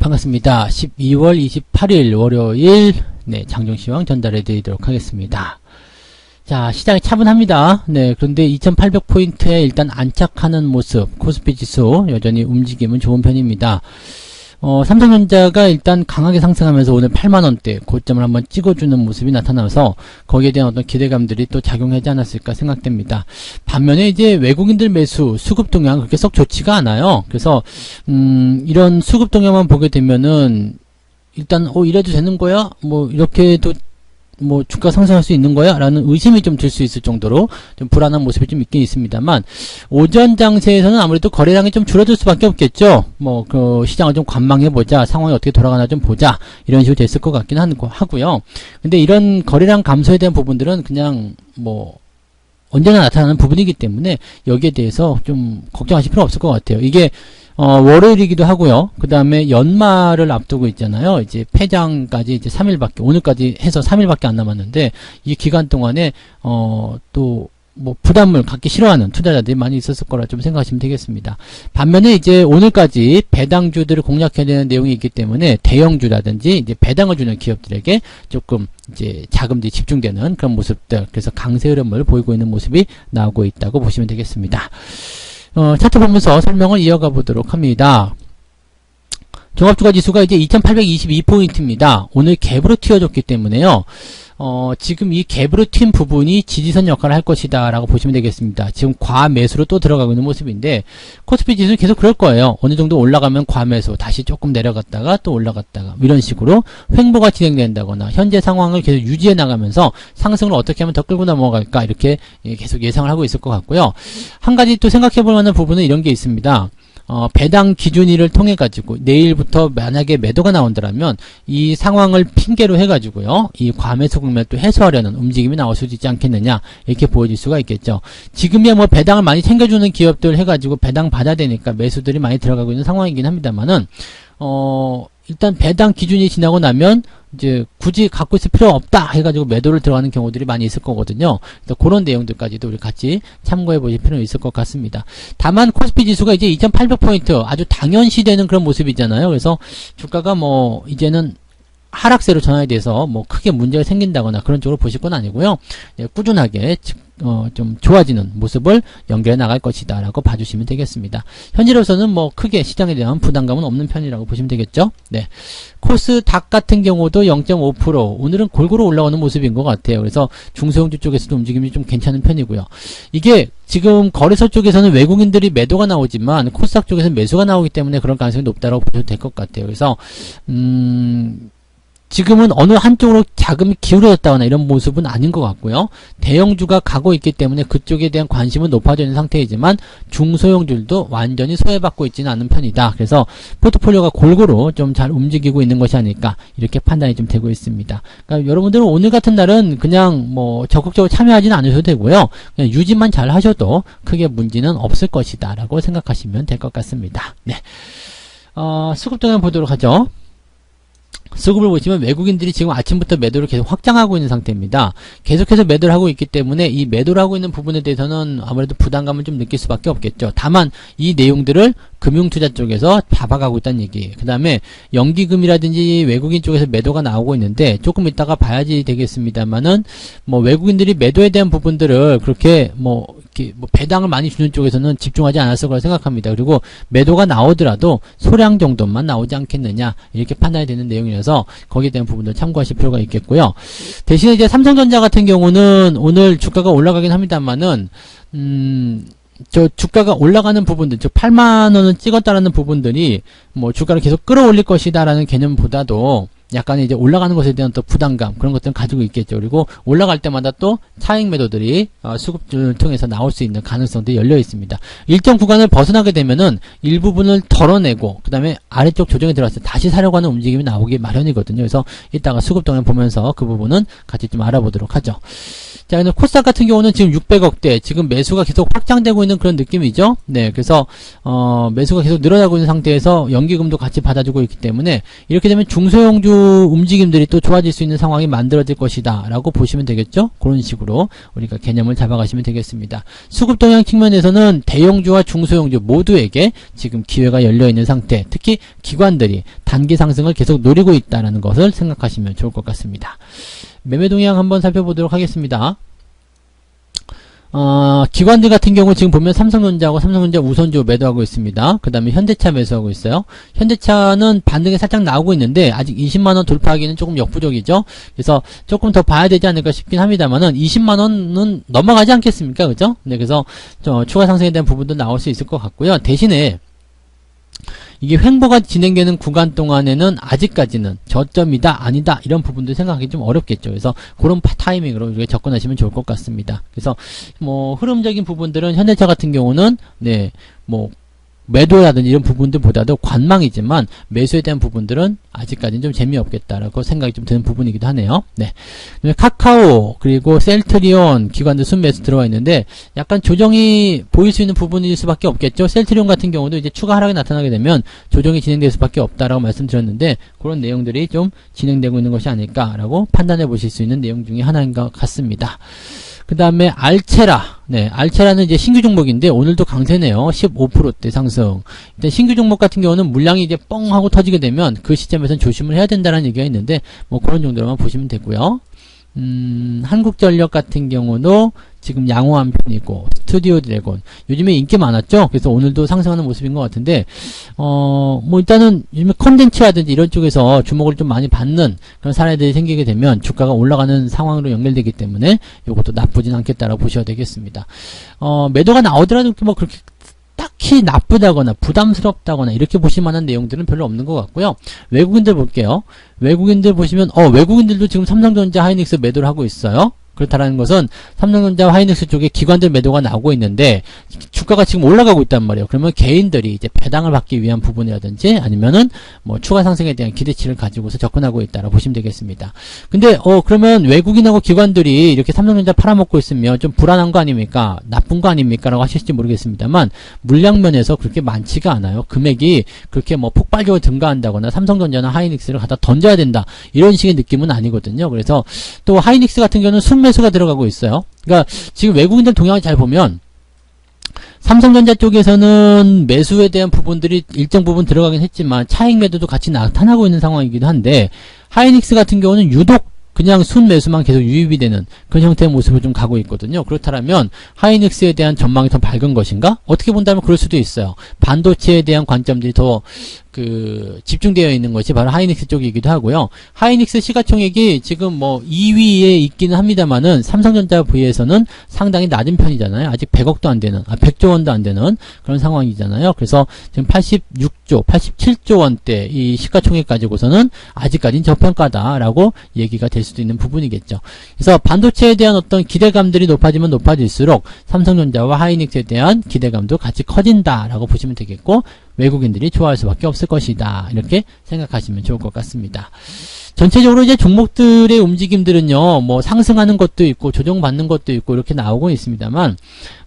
반갑습니다. 12월 28일 월요일 장중시황 전달해 드리도록 하겠습니다. 자, 시장이 차분합니다. 그런데 2800포인트에 일단 안착하는 모습, 코스피 지수 여전히 움직임은 좋은 편입니다. 삼성전자가 일단 강하게 상승하면서 오늘 8만원대 고점을 한번 찍어주는 모습이 나타나서 거기에 대한 어떤 기대감들이 또 작용하지 않았을까 생각됩니다. 반면에 이제 외국인들 매수, 수급 동향 그렇게 썩 좋지가 않아요. 그래서 이런 수급 동향만 보게 되면은 일단 이래도 되는 거야? 뭐 이렇게도 뭐 주가 상승할 수 있는 거야? 라는 의심이 좀 들 수 있을 정도로 좀 불안한 모습이 좀 있긴 있습니다만, 오전 장세에서는 아무래도 거래량이 좀 줄어들 수밖에 없겠죠. 뭐 그 시장을 좀 관망해보자, 상황이 어떻게 돌아가나 좀 보자, 이런 식으로 됐을 것 같긴 하고요. 근데 이런 거래량 감소에 대한 부분들은 그냥 뭐 언제나 나타나는 부분이기 때문에 여기에 대해서 좀 걱정하실 필요 없을 것 같아요. 이게 월요일이기도 하고요. 그 다음에 연말을 앞두고 있잖아요. 이제 폐장까지 이제 3일밖에, 오늘까지 해서 3일밖에 안 남았는데, 이 기간 동안에, 또, 뭐, 부담을 갖기 싫어하는 투자자들이 많이 있었을 거라 좀 생각하시면 되겠습니다. 반면에 이제 오늘까지 배당주들을 공략해야 되는 내용이 있기 때문에, 대형주라든지, 이제 배당을 주는 기업들에게 조금, 이제 자금들이 집중되는 그런 모습들, 그래서 강세 흐름을 보이고 있는 모습이 나오고 있다고 보시면 되겠습니다. 차트 보면서 설명을 이어가 보도록 합니다. 종합주가지수가 이제 2822포인트입니다. 오늘 갭으로 튀어줬기 때문에요. 지금 이 갭으로 튄 부분이 지지선 역할을 할 것이다 라고 보시면 되겠습니다. 지금 과매수로 또 들어가고 있는 모습인데, 코스피 지수는 계속 그럴 거예요. 어느 정도 올라가면 과매수, 다시 조금 내려갔다가 또 올라갔다가 이런 식으로 횡보가 진행된다거나 현재 상황을 계속 유지해 나가면서 상승을 어떻게 하면 더 끌고 넘어갈까, 이렇게 계속 예상을 하고 있을 것 같고요. 한 가지 또 생각해 볼 만한 부분은 이런 게 있습니다. 배당 기준일을 통해 가지고 내일부터 만약에 매도가 나온다면 이 상황을 핑계로 해 가지고요, 이 과매수 국면을 또 해소하려는 움직임이 나올 수 있지 않겠느냐, 이렇게 보여질 수가 있겠죠. 지금이야 뭐 배당을 많이 챙겨주는 기업들 해 가지고 배당 받아야 되니까 매수들이 많이 들어가고 있는 상황이긴 합니다만은, 일단 배당 기준이 지나고 나면 이제 굳이 갖고 있을 필요 없다 해가지고 매도를 들어가는 경우들이 많이 있을 거거든요. 그래서 그런 내용들까지도 우리 같이 참고해 보실 필요는 있을 것 같습니다. 다만 코스피 지수가 이제 2800포인트 아주 당연시되는 그런 모습이잖아요. 그래서 주가가 뭐 이제는 하락세로 전환이 돼서 뭐 크게 문제가 생긴다거나 그런 쪽으로 보실 건 아니고요. 꾸준하게 좀 좋아지는 모습을 연결해 나갈 것이다 라고 봐주시면 되겠습니다. 현재로서는 뭐 크게 시장에 대한 부담감은 없는 편이라고 보시면 되겠죠. 코스닥 같은 경우도 0.5% 오늘은 골고루 올라오는 모습인 것 같아요. 그래서 중소형주 쪽에서도 움직임이 좀 괜찮은 편이고요. 이게 지금 거래소 쪽에서는 외국인들이 매도가 나오지만 코스닥 쪽에서는 매수가 나오기 때문에 그런 가능성이 높다고 보셔도 될 것 같아요. 그래서 지금은 어느 한쪽으로 자금이 기울어졌다거나 이런 모습은 아닌 것 같고요. 대형주가 가고 있기 때문에 그쪽에 대한 관심은 높아져 있는 상태이지만 중소형주들도 완전히 소외받고 있지는 않은 편이다. 그래서 포트폴리오가 골고루 좀 잘 움직이고 있는 것이 아닐까, 이렇게 판단이 좀 되고 있습니다. 그러니까 여러분들은 오늘 같은 날은 그냥 뭐 적극적으로 참여하지는 않으셔도 되고요. 그냥 유지만 잘 하셔도 크게 문제는 없을 것이다 라고 생각하시면 될 것 같습니다. 수급 동향 보도록 하죠. 수급을 보시면 외국인들이 지금 아침부터 매도를 계속 확장하고 있는 상태입니다. 계속해서 매도를 하고 있기 때문에 이 매도를 하고 있는 부분에 대해서는 아무래도 부담감을 좀 느낄 수밖에 없겠죠. 다만 이 내용들을 금융투자 쪽에서 잡아가고 있다는 얘기예요. 그 다음에 연기금이라든지 외국인 쪽에서 매도가 나오고 있는데 조금 이따가 봐야지 되겠습니다만은, 뭐 외국인들이 매도에 대한 부분들을 그렇게 뭐 이렇게 뭐 배당을 많이 주는 쪽에서는 집중하지 않았을 거라 생각합니다. 그리고 매도가 나오더라도 소량 정도만 나오지 않겠느냐, 이렇게 판단이 되는 내용이라서 거기에 대한 부분들 참고하실 필요가 있겠고요. 대신에 이제 삼성전자 같은 경우는 오늘 주가가 올라가긴 합니다만은 저 주가가 올라가는 부분들, 저 8만원을 찍었다라는 부분들이 뭐 주가를 계속 끌어올릴 것이다라는 개념보다도 약간의 이제 올라가는 것에 대한 또 부담감, 그런 것들은 가지고 있겠죠. 그리고 올라갈 때마다 또 차익 매도들이 수급을 통해서 나올 수 있는 가능성들이 열려 있습니다. 일정 구간을 벗어나게 되면은 일부분을 덜어내고 그 다음에 아래쪽 조정에 들어갔을 때 다시 사려고 하는 움직임이 나오기 마련이거든요. 그래서 이따가 수급 동향 보면서 그 부분은 같이 좀 알아보도록 하죠. 자, 그래서 코스닥 같은 경우는 지금 600억대, 지금 매수가 계속 확장되고 있는 그런 느낌이죠. 그래서 매수가 계속 늘어나고 있는 상태에서 연기금도 같이 받아주고 있기 때문에 이렇게 되면 중소형주 움직임들이 또 좋아질 수 있는 상황이 만들어질 것이다 라고 보시면 되겠죠. 그런 식으로 우리가 개념을 잡아가시면 되겠습니다. 수급 동향 측면에서는 대형주와 중소형주 모두에게 지금 기회가 열려있는 상태, 특히 기관들이 단기 상승을 계속 노리고 있다는 것을 생각하시면 좋을 것 같습니다. 매매 동향 한번 살펴보도록 하겠습니다. 기관들 같은 경우 지금 보면 삼성전자하고 삼성전자 우선주 매도하고 있습니다. 그 다음에 현대차 매수하고 있어요. 현대차는 반등이 살짝 나오고 있는데 아직 20만원 돌파하기는 조금 역부족이죠. 그래서 조금 더 봐야 되지 않을까 싶긴 합니다만은 20만원은 넘어가지 않겠습니까? 그죠? 네, 그래서 추가 상승에 대한 부분도 나올 수 있을 것 같고요. 대신에 이게 횡보가 진행되는 구간 동안에는 아직까지는 저점이다 아니다 이런 부분도 생각하기 좀 어렵겠죠. 그래서 그런 타이밍으로 우리가 접근하시면 좋을 것 같습니다. 그래서 뭐 흐름적인 부분들은 현대차 같은 경우는 네 뭐 매도라든지 이런 부분들보다도 관망이지만 매수에 대한 부분들은 아직까지는 좀 재미없겠다라고 생각이 좀 드는 부분이기도 하네요. 네. 카카오 그리고 셀트리온 기관들 순매수 들어와 있는데 약간 조정이 보일 수 있는 부분일 수밖에 없겠죠. 셀트리온 같은 경우도 이제 추가 하락이 나타나게 되면 조정이 진행될 수밖에 없다라고 말씀드렸는데 그런 내용들이 좀 진행되고 있는 것이 아닐까라고 판단해 보실 수 있는 내용 중에 하나인 것 같습니다. 그 다음에 알체라. 네, 알체라는 이제 신규 종목인데 오늘도 강세네요. 15%대 상승. 일단 신규 종목 같은 경우는 물량이 이제 뻥 하고 터지게 되면 그 시점에서는 조심을 해야 된다는 얘기가 있는데 뭐 그런 정도로만 보시면 되고요. 한국전력 같은 경우도 지금 양호한 편이고 스튜디오 드래곤 요즘에 인기 많았죠. 그래서 오늘도 상승하는 모습인 것 같은데 뭐 일단은 요즘에 컨텐츠라든지 이런 쪽에서 주목을 좀 많이 받는 그런 사례들이 생기게 되면 주가가 올라가는 상황으로 연결되기 때문에 이것도 나쁘진 않겠다라고 보셔야 되겠습니다. 매도가 나오더라도 뭐 그렇게 딱히 나쁘다거나 부담스럽다거나 이렇게 보실 만한 내용들은 별로 없는 것 같고요. 외국인들 볼게요. 외국인들 보시면 외국인들도 지금 삼성전자 하이닉스 매도를 하고 있어요. 그렇다라는 것은 삼성전자 하이닉스 쪽에 기관들 매도가 나오고 있는데 주가가 지금 올라가고 있단 말이에요. 그러면 개인들이 이제 배당을 받기 위한 부분이라든지 아니면은 뭐 추가 상승에 대한 기대치를 가지고서 접근하고 있다라고 보시면 되겠습니다. 근데 그러면 외국인하고 기관들이 이렇게 삼성전자 팔아먹고 있으면 좀 불안한 거 아닙니까? 나쁜 거 아닙니까? 라고 하실지 모르겠습니다만 물량면에서 그렇게 많지가 않아요. 금액이 그렇게 뭐 폭발적으로 증가한다거나 삼성전자나 하이닉스를 갖다 던져야 된다 이런 식의 느낌은 아니거든요. 그래서 또 하이닉스 같은 경우는 순매수가 들어가고 있어요. 그러니까 지금 외국인들 동향을 잘 보면 삼성전자 쪽에서는 매수에 대한 부분들이 일정 부분 들어가긴 했지만 차익 매도도 같이 나타나고 있는 상황이기도 한데 하이닉스 같은 경우는 유독 그냥 순매수만 계속 유입이 되는 그런 형태의 모습을 좀 가고 있거든요. 그렇다면 하이닉스에 대한 전망이 더 밝은 것인가? 어떻게 본다면 그럴 수도 있어요. 반도체에 대한 관점들이 더 집중되어 있는 것이 바로 하이닉스 쪽이기도 하고요. 하이닉스 시가총액이 지금 뭐 2위에 있기는 합니다만은 삼성전자 V에서는 상당히 낮은 편이잖아요. 아직 100억도 안 되는, 100조 원도 안 되는 그런 상황이잖아요. 그래서 지금 86조, 87조 원대 이 시가총액 가지고서는 아직까지는 저평가다라고 얘기가 될 수도 있는 부분이겠죠. 그래서 반도체에 대한 어떤 기대감들이 높아지면 높아질수록 삼성전자와 하이닉스에 대한 기대감도 같이 커진다라고 보시면 되겠고 외국인들이 좋아할 수밖에 없을 것이다. 이렇게 생각하시면 좋을 것 같습니다. 전체적으로 이제 종목들의 움직임들은요, 뭐 상승하는 것도 있고 조정받는 것도 있고 이렇게 나오고 있습니다만,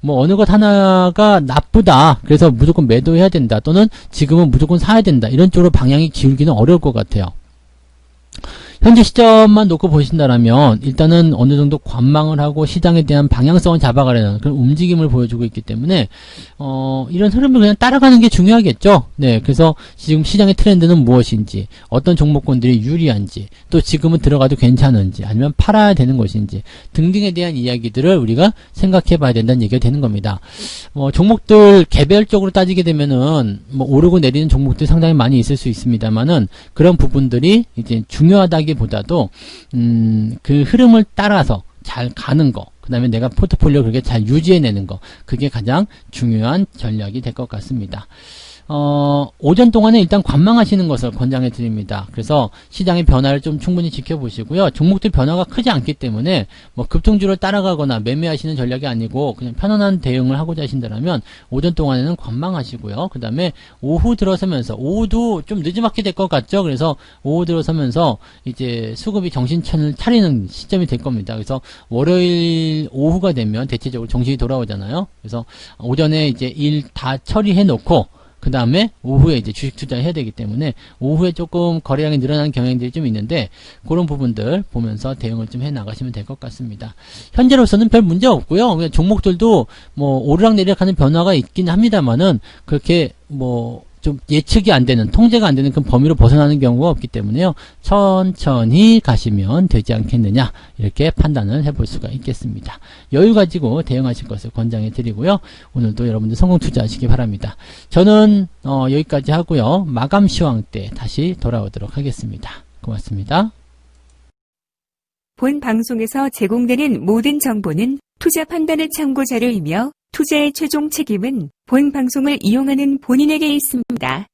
뭐 어느 것 하나가 나쁘다. 그래서 무조건 매도해야 된다. 또는 지금은 무조건 사야 된다. 이런 쪽으로 방향이 기울기는 어려울 것 같아요. 현재 시점만 놓고 보신다라면 일단은 어느 정도 관망을 하고 시장에 대한 방향성을 잡아가려는 그런 움직임을 보여주고 있기 때문에 이런 흐름을 그냥 따라가는 게 중요하겠죠. 네, 그래서 지금 시장의 트렌드는 무엇인지, 어떤 종목군들이 유리한지, 또 지금은 들어가도 괜찮은지, 아니면 팔아야 되는 것인지 등등에 대한 이야기들을 우리가 생각해 봐야 된다는 얘기가 되는 겁니다. 종목들 개별적으로 따지게 되면은 뭐 오르고 내리는 종목들이 상당히 많이 있을 수 있습니다만은 그런 부분들이 이제 중요하다기보다도 그 흐름을 따라서 잘 가는 거, 그 다음에 내가 포트폴리오 그렇게 잘 유지해내는 거, 그게 가장 중요한 전략이 될 것 같습니다. 오전 동안에 일단 관망하시는 것을 권장해 드립니다. 그래서 시장의 변화를 좀 충분히 지켜보시고요. 종목들 변화가 크지 않기 때문에 뭐 급등주를 따라가거나 매매하시는 전략이 아니고 그냥 편안한 대응을 하고자 하신다면 오전 동안에는 관망하시고요. 그 다음에 오후 들어서면서, 오후도 좀 늦지막히 될 것 같죠. 그래서 오후 들어서면서 이제 수급이 정신차를 차리는 시점이 될 겁니다. 그래서 월요일 오후가 되면 대체적으로 정신이 돌아오잖아요. 그래서 오전에 이제 일 다 처리해 놓고 그 다음에 오후에 이제 주식 투자를 해야 되기 때문에 오후에 조금 거래량이 늘어나는 경향들이 좀 있는데 그런 부분들 보면서 대응을 좀 해 나가시면 될 것 같습니다. 현재로서는 별 문제 없고요. 그냥 종목들도 뭐 오르락내리락 하는 변화가 있긴 합니다만은 그렇게 뭐 좀 예측이 안 되는, 통제가 안 되는 그 범위로 벗어나는 경우가 없기 때문에요. 천천히 가시면 되지 않겠느냐, 이렇게 판단을 해볼 수가 있겠습니다. 여유 가지고 대응하실 것을 권장해 드리고요. 오늘도 여러분들 성공 투자하시기 바랍니다. 저는 여기까지 하고요. 마감 시황 때 다시 돌아오도록 하겠습니다. 고맙습니다. 본 방송에서 제공되는 모든 정보는 투자 판단의 참고 자료이며 투자의 최종 책임은 본 방송을 이용하는 본인에게 있습니다.